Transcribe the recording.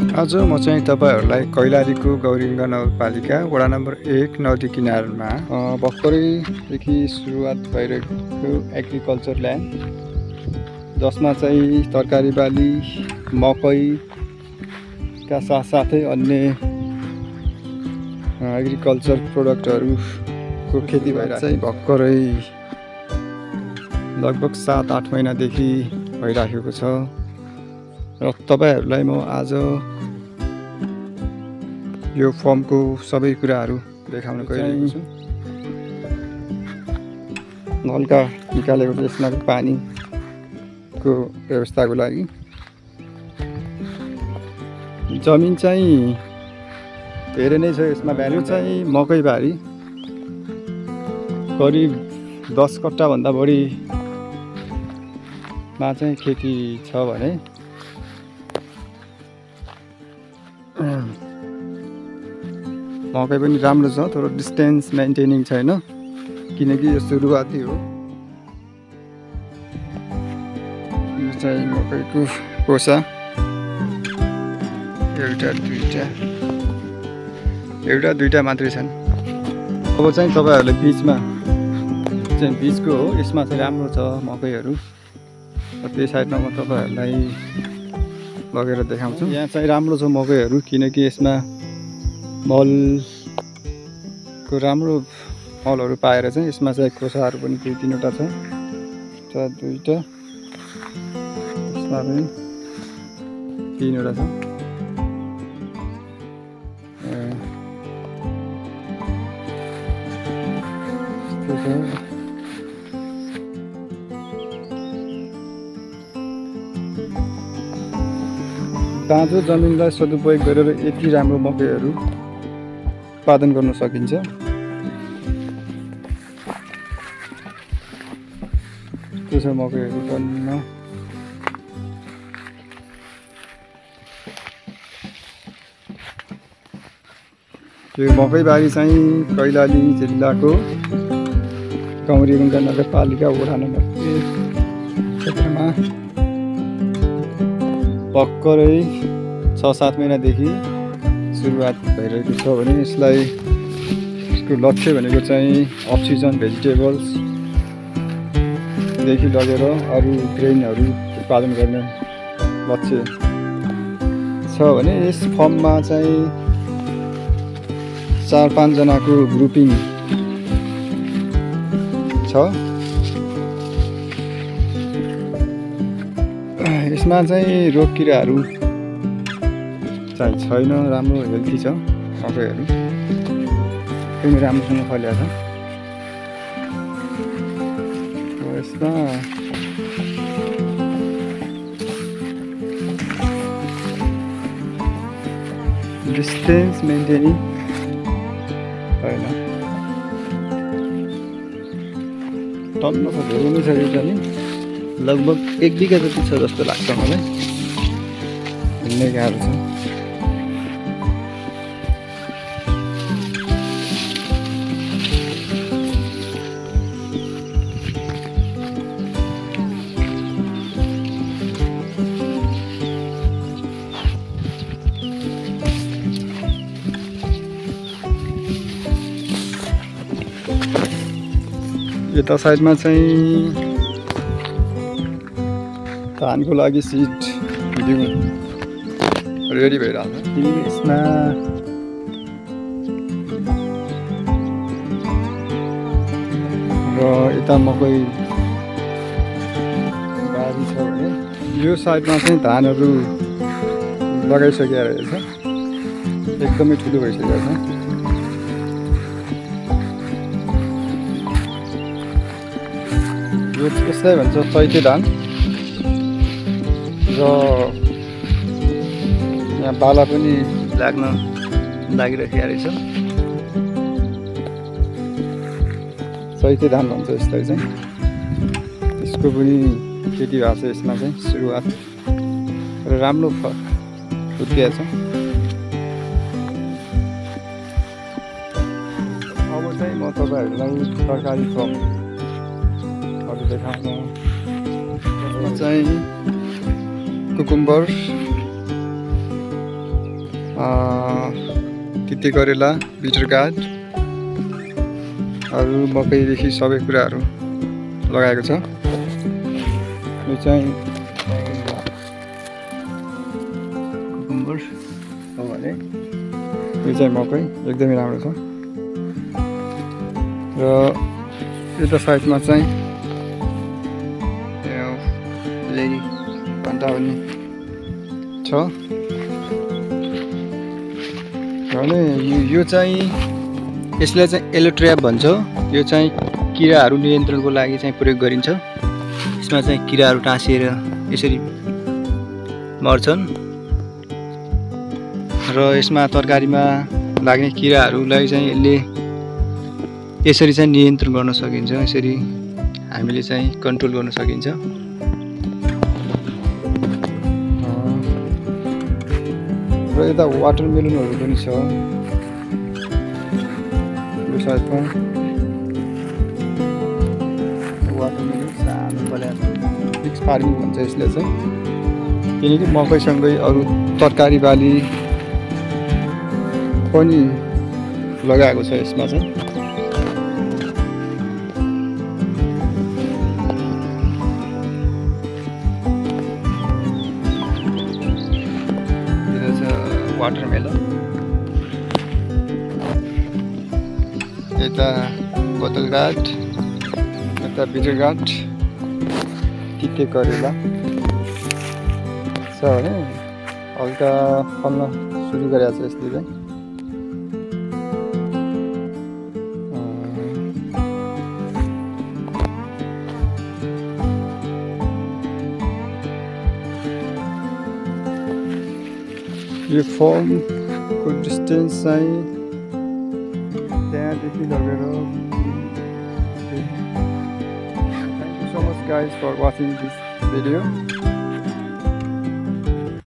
आज म चाहिँ तपाईहरुलाई कैलालीको गौरीगङ्गा नगरपालिका वडा नम्बर 1 नदी किनारमा भर्खरैदेखि सुरुवात भइरहेको एग्रिकल्चर ल्यान्ड, जसमा चाहिँ तरकारी बाली, मकैका साथसाथै अन्य एग्रिकल्चर प्रोडक्टहरूको खेती भइरहेको चाहिँ भर्खरै लगभग 7-8 महिनादेखि भइराखेको छ। र तपाईहरुलाई म आज यो फर्मको सबै कुराहरू देखाउन गइरहेको छु। नलका निकालेको यसमा पानीको व्यवस्थाको लागि। जमिन चाहिँ धेरै नै छ यसमा। भ्यालु चाहिँ मकै बारी करिब 10 कट्टा भन्दा बढी मा चाहिँ खेती छ भने मकै पनि राम्रो छ, तर डिस्टेन्स मेन्टेनिङ छैन किनकि यो सुरुवाती हो। यो चाहिँ मकैको कोसा एउटा दुईटा मात्रै छन्। अब चाहिँ तपाईहरुले बीचमा चाहिँ बीचको हो, यसमा चाहिँ राम्रो छ मकैहरू। त्यो साइडमा म तपाईहरुलाई लगेर देखाउँछु। यहाँ चाहिँ राम्रो छ मकैहरू किनकि यसमा मलको राम्रो मलहरू पाएर चाहिँ यसमा चाहिँ खोसाहरू पनि 2-3वटा छ, दुईटा, यसमा पनि 3वटा छ। बाँझो जमिनलाई सदुपयोग गरेर यति राम्रो मकैहरू उत्पादन गर्न सकिन्छ। त्यो छ मकैहरू टन्न। यो मकैबारी चाहिँ कैलाली जिल्लाको गौरीगङ्गा नगरपालिका वडा नम्बर 1 क्षेत्रमा भर्खरै 6-7 महिनादेखि सुरुवात भइरहेको छ भने यसको लक्ष्य भनेको चाहिँ अक्सिजन भेजिटेबल्सदेखि लगेर अरू ग्रेनहरू उत्पादन गर्ने लक्ष्य छ भने यस फर्ममा चाहिँ 4-5 जनाको ग्रुपिङ छ। यसमा चाहिँ रोग किराहरू चाहिँ छैन, राम्रो हेल्थी छ मकैहरू, एकदमै राम्रोसँग फलेको छ। यसमा डिस्टेन्स मेन्टेनिङ होइन, टन्न छ, धेरै नै छ यो जमिन। लगभग 1 बिघा जति छ जस्तो लाग्छ मलाई, हिँड्ने गाह्रो छ। यता साइडमा चाहिँ धानको लागि सिड दिउँ रेडी भइरहेको छ। यसमा र यता मकै बारी छ भने यो साइडमा चाहिँ धानहरू लगाइसकेको रहेछ, एकदमै ठुलो भइसकेको छ। यो यसलाई भन्छ चैते धान र यहाँ बाला पनि लागिरहेको रहेछ। चैते धान भन्छ यसलाई चाहिँ, यसको पनि खेती भएको छ। यसमा चाहिँ सुरुवात र राम्रो हुर्किएको छ। अब चाहिँ म तपाईहरुलाई तरकारी फर्महरू देखाउनु चाहिँ कुकुम्बर तिते करेला, बिटर गार्ड अरू मकैदेखि सबै कुराहरू लगाएको छ। यो चाहिँ कुकुम्बर हो भने यो चाहिँ मकै एकदमै राम्रो छ। र यता साइडमा चाहिँ लेडी भन्दा पनि छ। भने यो चाहिँ यसलाई चाहिँ एलोट्र्याप भन्छ। यो चाहिँ किराहरू नियन्त्रणको लागि चाहिँ प्रयोग गरिन्छ। यसमा चाहिँ किराहरू टाँसिएर यसरी मर्छन् र यसमा तरकारीमा लाग्ने किराहरूलाई चाहिँ यसले यसरी चाहिँ नियन्त्रण गर्न सकिन्छ। यसरी हामीले चाहिँ कन्ट्रोल गर्न सकिन्छ। र यता वाटरमेलनहरू पनि छ। यो साइडमा वाटरमेलन सानो बनाएको मिक्स फार्मिङ भन्छ यसले चाहिँ, किनकि मकैसँगै अरू तरकारी बाली पनि लगाएको छ यसमा चाहिँ। वाटरमेलन यता बोतल गार्ड, यता बिटर गार्ड, तिते करेला छ भने हल्का फल्न सुरु गरेको छ यसले चाहिँ। यो फर्मको डिस्टेन्स चाहिँ त्यहाँदेखि लगेर thank you so much guys for watching this video.